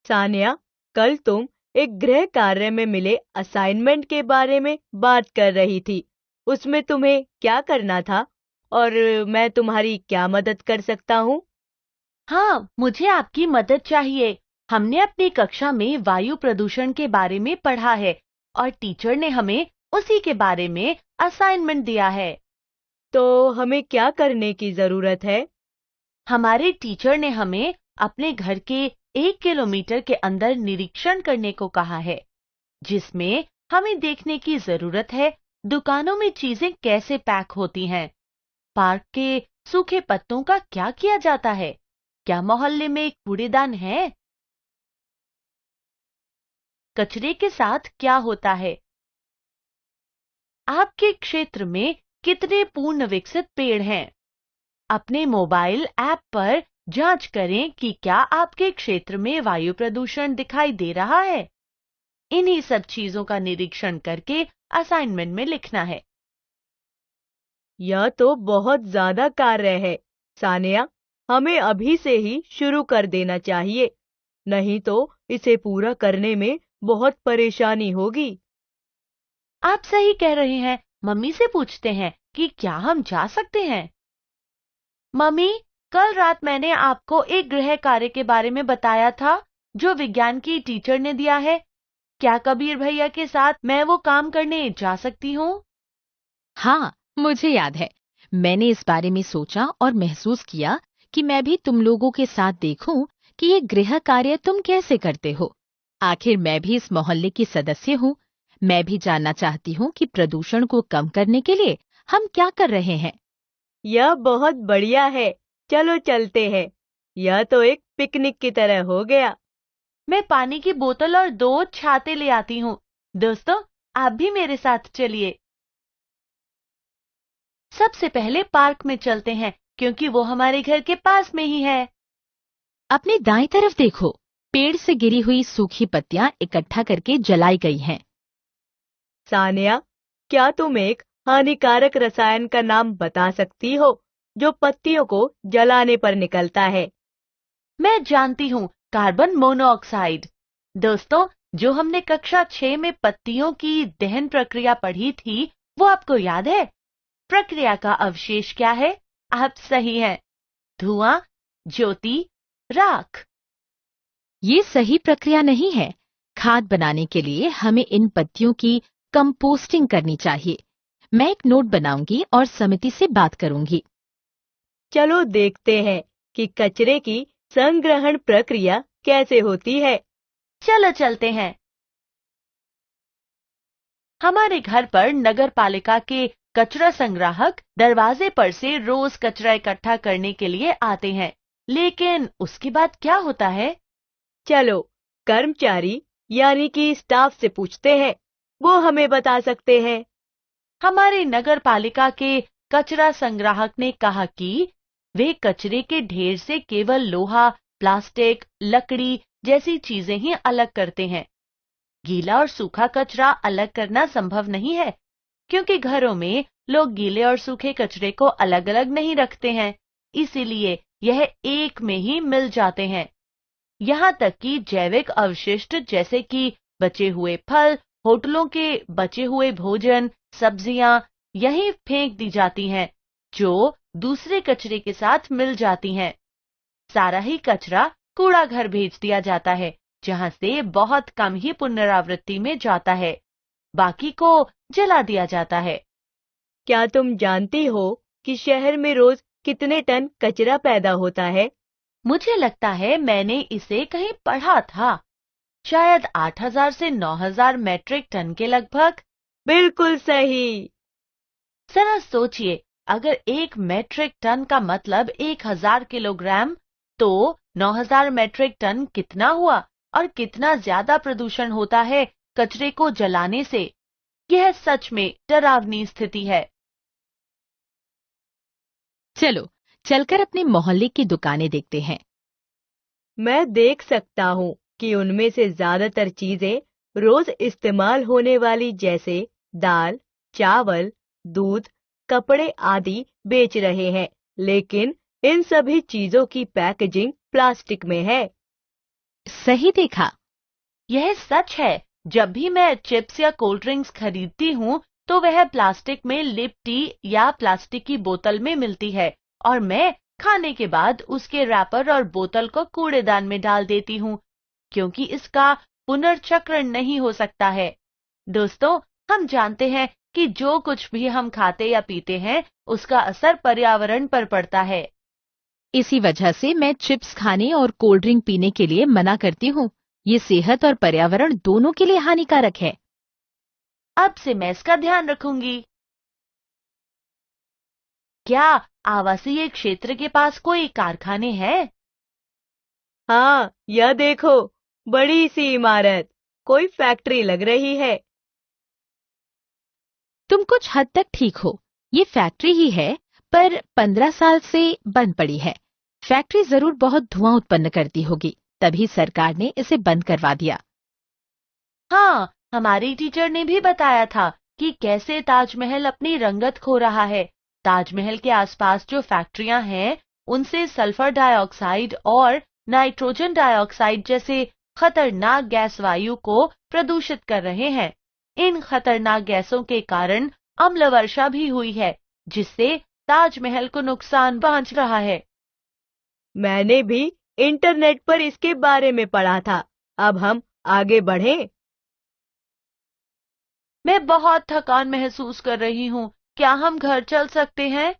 सानिया, कल तुम एक गृह कार्य में मिले असाइनमेंट के बारे में बात कर रही थी। उसमें तुम्हें क्या करना था और मैं तुम्हारी क्या मदद कर सकता हूँ? हाँ, मुझे आपकी मदद चाहिए। हमने अपनी कक्षा में वायु प्रदूषण के बारे में पढ़ा है और टीचर ने हमें उसी के बारे में असाइनमेंट दिया है। तो हमें क्या करने की जरूरत है? हमारे टीचर ने हमें अपने घर के 1 किलोमीटर के अंदर निरीक्षण करने को कहा है, जिसमें हमें देखने की जरूरत है दुकानों में चीजें कैसे पैक होती हैं, पार्क के सूखे पत्तों का क्या किया जाता है, क्या मोहल्ले में एक कूड़ेदान है, कचरे के साथ क्या होता है, आपके क्षेत्र में कितने पूर्ण विकसित पेड़ हैं। अपने मोबाइल ऐप पर जांच करें कि क्या आपके क्षेत्र में वायु प्रदूषण दिखाई दे रहा है। इन्हीं सब चीजों का निरीक्षण करके असाइनमेंट में लिखना है। यह तो बहुत ज्यादा कार्य है। सानिया, हमें अभी से ही शुरू कर देना चाहिए, नहीं तो इसे पूरा करने में बहुत परेशानी होगी। आप सही कह रहे हैं। मम्मी से पूछते हैं कि क्या हम जा सकते हैं। मम्मी, कल रात मैंने आपको एक गृह कार्य के बारे में बताया था जो विज्ञान की टीचर ने दिया है। क्या कबीर भैया के साथ मैं वो काम करने जा सकती हूँ? हाँ, मुझे याद है। मैंने इस बारे में सोचा और महसूस किया कि मैं भी तुम लोगों के साथ देखूं कि ये गृह कार्य तुम कैसे करते हो। आखिर मैं भी इस मोहल्ले की सदस्य हूँ। मैं भी जानना चाहती हूँ कि प्रदूषण को कम करने के लिए हम क्या कर रहे हैं। यह बहुत बढ़िया है। चलो चलते हैं। यह तो एक पिकनिक की तरह हो गया। मैं पानी की बोतल और 2 छाते ले आती हूँ। दोस्तों, आप भी मेरे साथ चलिए। सबसे पहले पार्क में चलते हैं क्योंकि वो हमारे घर के पास में ही है। अपनी दाईं तरफ देखो, पेड़ से गिरी हुई सूखी पत्तियां इकट्ठा करके जलाई गई हैं। सानिया, क्या तुम एक हानिकारक रसायन का नाम बता सकती हो जो पत्तियों को जलाने पर निकलता है? मैं जानती हूँ, कार्बन मोनोऑक्साइड। दोस्तों, जो हमने कक्षा 6 में पत्तियों की दहन प्रक्रिया पढ़ी थी, वो आपको याद है? प्रक्रिया का अवशेष क्या है? आप सही हैं। धुआं, ज्योति, राख। ये सही प्रक्रिया नहीं है। खाद बनाने के लिए हमें इन पत्तियों की कंपोस्टिंग करनी चाहिए। मैं एक नोट बनाऊंगी और समिति से बात करूंगी। चलो देखते हैं कि कचरे की संग्रहण प्रक्रिया कैसे होती है। चलो चलते हैं। हमारे घर पर नगर पालिका के कचरा संग्राहक दरवाजे पर से रोज कचरा इकट्ठा करने के लिए आते हैं। लेकिन उसके बाद क्या होता है? चलो कर्मचारी यानी कि स्टाफ से पूछते हैं, वो हमें बता सकते हैं। हमारे नगर पालिका के कचरा संग्राहक ने कहा कि वे कचरे के ढेर से केवल लोहा, प्लास्टिक, लकड़ी जैसी चीजें ही अलग करते हैं। गीला और सूखा कचरा अलग करना संभव नहीं है, क्योंकि घरों में लोग गीले और सूखे कचरे को अलग-अलग नहीं रखते हैं। इसीलिए यह एक में ही मिल जाते हैं। यहाँ तक कि जैविक अवशिष्ट जैसे कि बचे हुए फल, होटलों के बचे हुए भोजन, सब्जियां यहीं फेंक दी जाती हैं, जो दूसरे कचरे के साथ मिल जाती हैं। सारा ही कचरा कूड़ा घर भेज दिया जाता है, जहां से बहुत कम ही पुनरावृत्ति में जाता है। बाकी को जला दिया जाता है। क्या तुम जानती हो कि शहर में रोज कितने टन कचरा पैदा होता है? मुझे लगता है मैंने इसे कहीं पढ़ा था। शायद 8,000 से 9,000 मैट्रिक टन के लगभग। बिल्कुल सही। जरा सोचिए, अगर 1 मैट्रिक टन का मतलब 1,000 किलोग्राम, तो 9,000 मैट्रिक टन कितना हुआ और कितना ज्यादा प्रदूषण होता है कचरे को जलाने से। यह सच में डरावनी स्थिति है। चलो चलकर अपने मोहल्ले की दुकानें देखते हैं। मैं देख सकता हूँ कि उनमें से ज्यादातर चीजें रोज इस्तेमाल होने वाली जैसे दाल, चावल, दूध, कपड़े आदि बेच रहे हैं, लेकिन इन सभी चीजों की पैकेजिंग प्लास्टिक में है। सही देखा। यह सच है। जब भी मैं चिप्स या कोल्ड ड्रिंक्स खरीदती हूँ तो वह प्लास्टिक में लिपटी या प्लास्टिक की बोतल में मिलती है और मैं खाने के बाद उसके रैपर और बोतल को कूड़ेदान में डाल देती हूँ क्योंकि इसका पुनर्चक्रण नहीं हो सकता है। दोस्तों, हम जानते हैं कि जो कुछ भी हम खाते या पीते हैं उसका असर पर्यावरण पर पड़ता है। इसी वजह से मैं चिप्स खाने और कोल्ड ड्रिंक पीने के लिए मना करती हूँ। ये सेहत और पर्यावरण दोनों के लिए हानिकारक है। अब से मैं इसका ध्यान रखूंगी। क्या आवासीय क्षेत्र के पास कोई कारखाने हैं? हाँ, यह देखो, बड़ी सी इमारत, कोई फैक्ट्री लग रही है। तुम कुछ हद तक ठीक हो। ये फैक्ट्री ही है, पर 15 साल से बंद पड़ी है। फैक्ट्री जरूर बहुत धुआं उत्पन्न करती होगी, तभी सरकार ने इसे बंद करवा दिया। हाँ, हमारी टीचर ने भी बताया था कि कैसे ताजमहल अपनी रंगत खो रहा है। ताजमहल के आसपास जो फैक्ट्रियां हैं, उनसे सल्फर डाइऑक्साइड और नाइट्रोजन डाइऑक्साइड जैसे खतरनाक गैस वायु को प्रदूषित कर रहे हैं। इन खतरनाक गैसों के कारण अम्ल वर्षा भी हुई है, जिससे ताजमहल को नुकसान पहुंच रहा है। मैंने भी इंटरनेट पर इसके बारे में पढ़ा था। अब हम आगे बढ़ें। मैं बहुत थकान महसूस कर रही हूँ। क्या हम घर चल सकते हैं?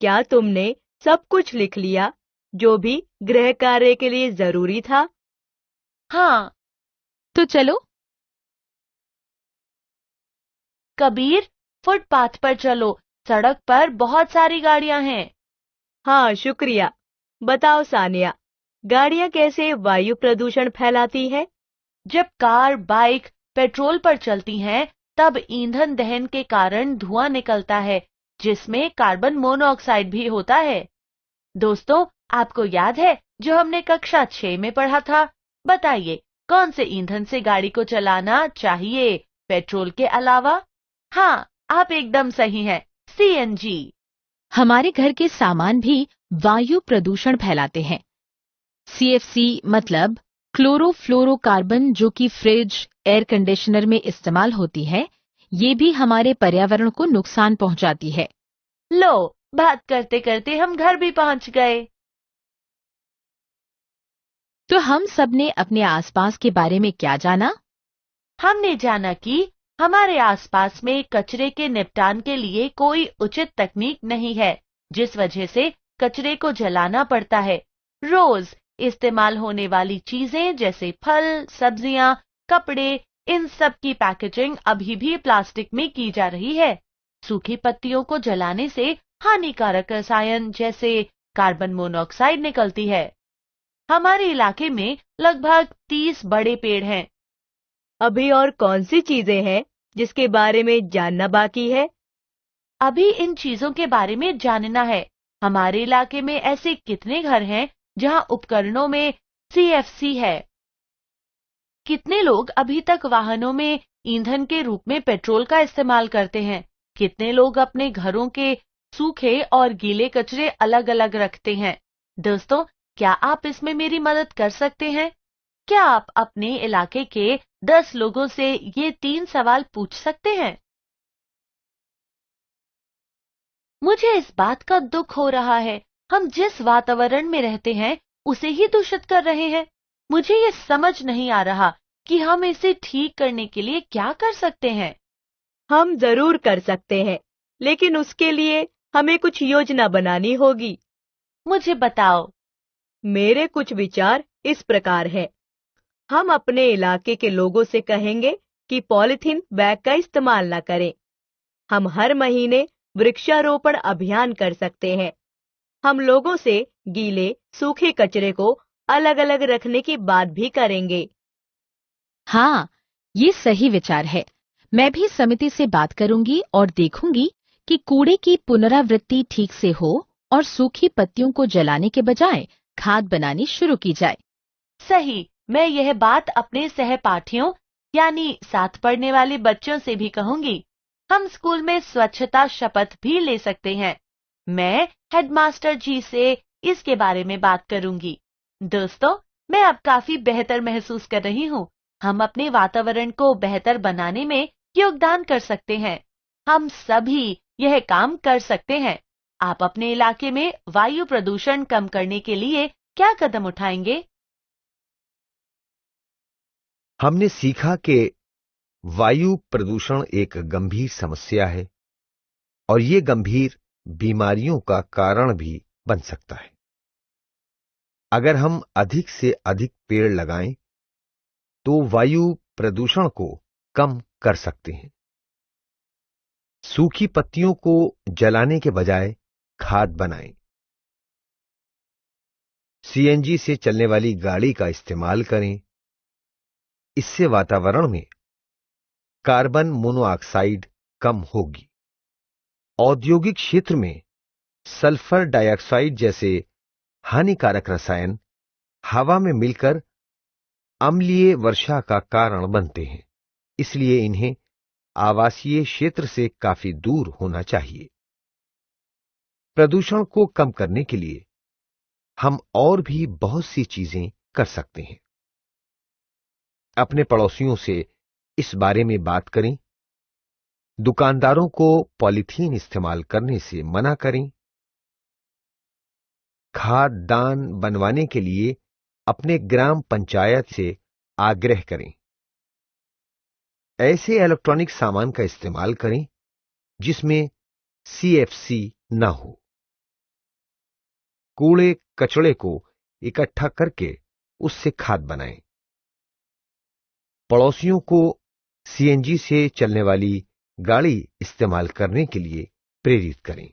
क्या तुमने सब कुछ लिख लिया, जो भी गृह कार्य के लिए जरूरी था? हाँ। तो चलो। कबीर, फुटपाथ पर चलो। सड़क पर बहुत सारी गाड़ियां हैं। हाँ, शुक्रिया। बताओ सानिया, गाड़ियां कैसे वायु प्रदूषण फैलाती है? जब कार, बाइक पेट्रोल पर चलती हैं, तब ईंधन दहन के कारण धुआं निकलता है, जिसमें कार्बन मोनोऑक्साइड भी होता है। दोस्तों, आपको याद है जो हमने कक्षा 6 में पढ़ा था? बताइए, कौन से ईंधन से गाड़ी को चलाना चाहिए पेट्रोल के अलावा? हाँ, आप एकदम सही हैं, सीएनजी। हमारे घर के सामान भी वायु प्रदूषण फैलाते हैं। सीएफसी मतलब क्लोरोफ्लोरोकार्बन, जो कि फ्रिज, एयर कंडीशनर में इस्तेमाल होती है, ये भी हमारे पर्यावरण को नुकसान पहुंचाती है। लो, बात करते करते हम घर भी पहुंच गए। तो हम सबने अपने आसपास के बारे में क्या जाना? हमने जाना कि हमारे आसपास में कचरे के निपटान के लिए कोई उचित तकनीक नहीं है, जिस वजह से कचरे को जलाना पड़ता है। रोज इस्तेमाल होने वाली चीजें जैसे फल, सब्जियां, कपड़े, इन सब की पैकेजिंग अभी भी प्लास्टिक में की जा रही है। सूखी पत्तियों को जलाने से हानिकारक रसायन जैसे कार्बन मोनोऑक्साइड निकलती है। हमारे इलाके में लगभग 30 बड़े पेड़ हैं। अभी और कौन सी चीजें हैं जिसके बारे में जानना बाकी है? अभी इन चीजों के बारे में जानना है। हमारे इलाके में ऐसे कितने घर हैं जहां उपकरणों में सीएफसी है? कितने लोग अभी तक वाहनों में ईंधन के रूप में पेट्रोल का इस्तेमाल करते हैं? कितने लोग अपने घरों के सूखे और गीले कचरे अलग अलग रखते हैं? दोस्तों, क्या आप इसमें मेरी मदद कर सकते हैं? क्या आप अपने इलाके के 10 लोगों से ये 3 सवाल पूछ सकते हैं? मुझे इस बात का दुख हो रहा है, हम जिस वातावरण में रहते हैं उसे ही दूषित कर रहे हैं। मुझे ये समझ नहीं आ रहा कि हम इसे ठीक करने के लिए क्या कर सकते हैं। हम जरूर कर सकते हैं, लेकिन उसके लिए हमें कुछ योजना बनानी होगी। मुझे बताओ। मेरे कुछ विचार इस प्रकार है। हम अपने इलाके के लोगों से कहेंगे कि पॉलिथीन बैग का इस्तेमाल न करें। हम हर महीने वृक्षारोपण अभियान कर सकते हैं। हम लोगों से गीले सूखे कचरे को अलग अलग रखने की बात भी करेंगे। हाँ, ये सही विचार है। मैं भी समिति से बात करूंगी और देखूंगी कि कूड़े की पुनरावृत्ति ठीक से हो और सूखी पत्तियों को जलाने के बजाय खाद बनानी शुरू की जाए। सही। मैं यह बात अपने सहपाठियों यानी साथ पढ़ने वाले बच्चों से भी कहूंगी। हम स्कूल में स्वच्छता शपथ भी ले सकते हैं। मैं हेडमास्टर जी से इसके बारे में बात करूंगी। दोस्तों, मैं अब काफी बेहतर महसूस कर रही हूँ। हम अपने वातावरण को बेहतर बनाने में योगदान कर सकते हैं। हम सभी यह काम कर सकते हैं। आप अपने इलाके में वायु प्रदूषण कम करने के लिए क्या कदम उठाएंगे? हमने सीखा कि वायु प्रदूषण एक गंभीर समस्या है और ये गंभीर बीमारियों का कारण भी बन सकता है। अगर हम अधिक से अधिक पेड़ लगाएं तो वायु प्रदूषण को कम कर सकते हैं। सूखी पत्तियों को जलाने के बजाय खाद बनाएं। सीएनजी से चलने वाली गाड़ी का इस्तेमाल करें। इससे वातावरण में कार्बन मोनोऑक्साइड कम होगी। औद्योगिक क्षेत्र में सल्फर डाइऑक्साइड जैसे हानिकारक रसायन हवा में मिलकर अम्लीय वर्षा का कारण बनते हैं, इसलिए इन्हें आवासीय क्षेत्र से काफी दूर होना चाहिए। प्रदूषण को कम करने के लिए हम और भी बहुत सी चीजें कर सकते हैं। अपने पड़ोसियों से इस बारे में बात करें। दुकानदारों को पॉलीथीन इस्तेमाल करने से मना करें। खाद्यान्न बनवाने के लिए अपने ग्राम पंचायत से आग्रह करें। ऐसे इलेक्ट्रॉनिक सामान का इस्तेमाल करें जिसमें सीएफसी न हो। कूड़े कचड़े को इकट्ठा करके उससे खाद बनाएं। पड़ोसियों को सीएनजी से चलने वाली गाड़ी इस्तेमाल करने के लिए प्रेरित करें।